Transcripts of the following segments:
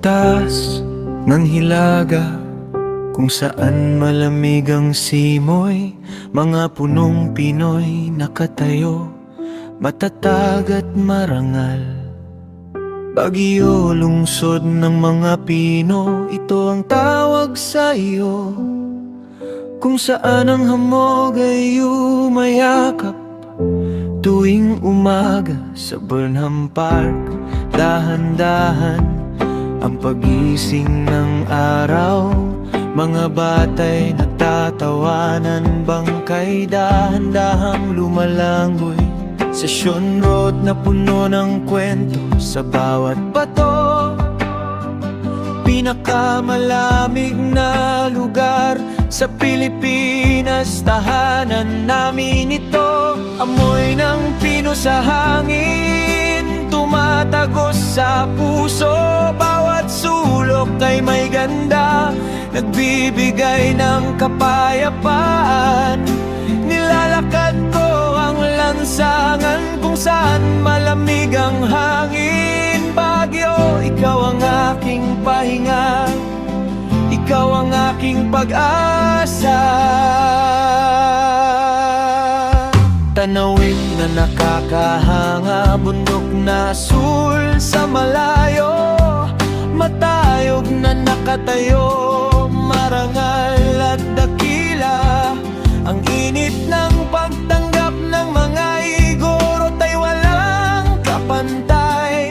butas ng hilaga, kung saan malamig ang simoy. Mga punong Pinoy nakatayo, matatag at marangal. Bagyo, lungsod ng mga Pino, ito ang tawag sa iyo. Kung saan ang hamog ay umayakap tuwing umaga sa Burnham Park. Dahan-dahan ang pagising ng araw, mga bata'y nagtatawanan. Bangkay dahan-dahang lumalangoy, Session Road na puno ng kwento sa bawat bato. Pinakamalamig na lugar sa Pilipinas, tahanan namin ito. Amoy ng pino sa hangin, tumatagos sa puso. Bawat sulok ay may ganda, nagbibigay ng kapayapaan. Nilalakad ko ang lansangan kung saan malamig ang hangin. Bagyo, ikaw ang aking pahinga, ikaw ang aking pag-asa. Tanawin na nakakahanga, bundok na sul sa malayo. Matayog na nakatayo, marangal at dakila. Ang init ng pagtanggap ng mga igorot ay walang kapantay.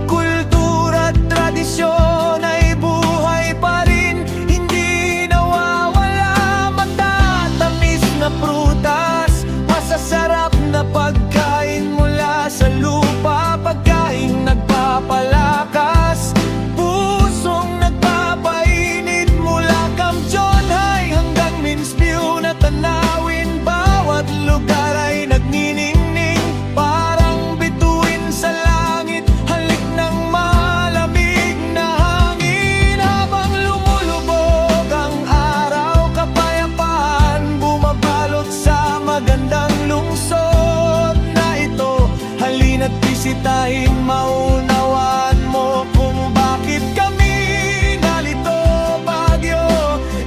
Kultura at tradisyon ay buhay pa rin, hindi nawawala. Matatamis na prutas, masasarap na pagkain mula sa lupa. Pagkain nagpapalakas, pusong nagpapainit mula Camp John High hanggang Minsview na tanawin. Bawat lugar ay nagniningning, parang bituin sa langit. Halik ng malamig na hangin habang lumulubog ang araw. Kapayapaan bumabalot sa magandang lungsod na ito. Halina't bisitahin, maunawaan mo kung bakit kami nalito. Bagyo,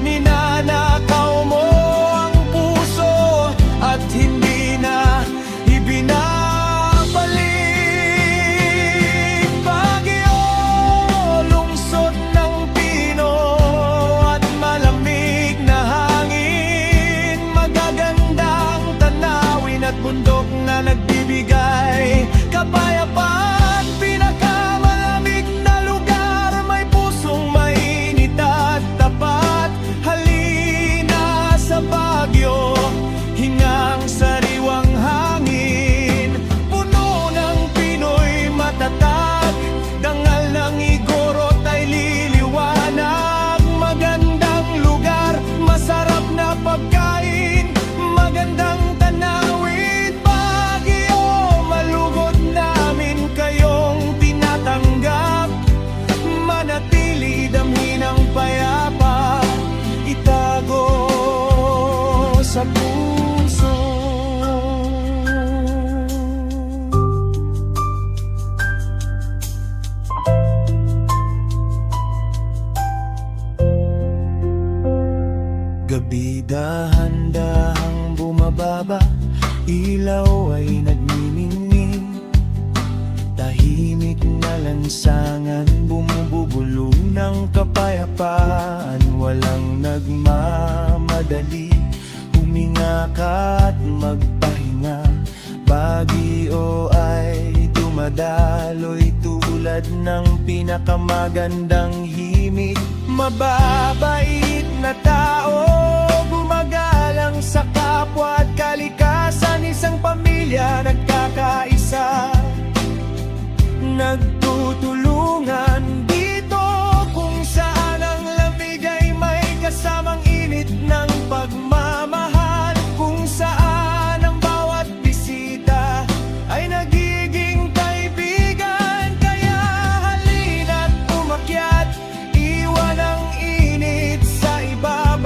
ninanakaw mo ang puso at hindi na ibinabalik. Bagyo, lungsod ng Pino at malamig na hangin. Magagandang tanawin at bundok na nagbibigay kapayapaan. Pinakamalamig na lugar, may pusong mainit at tapat. Halina sa Bagyo, hingang sariwang hangin. Puno ng Pinoy matatag, dangal ng igorot ay liliwanag. Magandang lugar, masarap na pagkain, magandang tanawin. Bagyo, malugod namin kayong tinatanggap. Manatili damhin ang payapa, itago sa puso. Gabi dahan-dahang bumababa, ilaw ay nagniningning. Tahimik na lansangan, bumubulong ng kapayapaan. Walang nagmamadali, huminga ka at magpahinga. Bagyo ay dumadaloy tulad ng pinakamagandang himig. Mababait na tao, gumagalang sa kapwa at kalikasan. Isang pamilya nagkakaisa, nagtutulungan dito kung saan ang lamig ay may kasamang init ng pagmamahal. Kung saan ang bawat bisita ay nagiging kaibigan. Kaya halina't umakyat, iwan ang init sa ibabaw.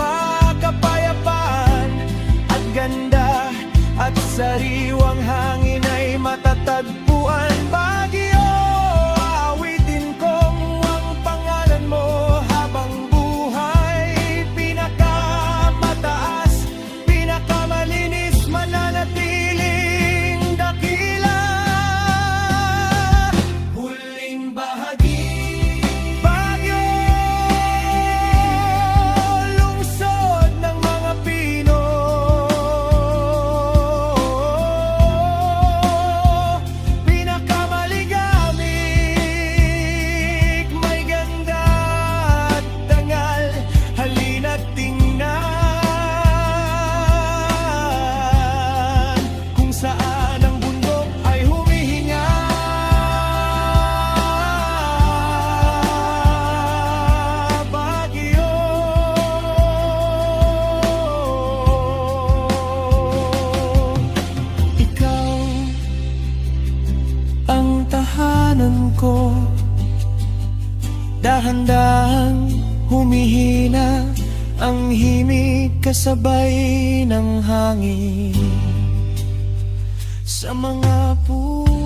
ang himig kasabay ng hangin sa mga puso.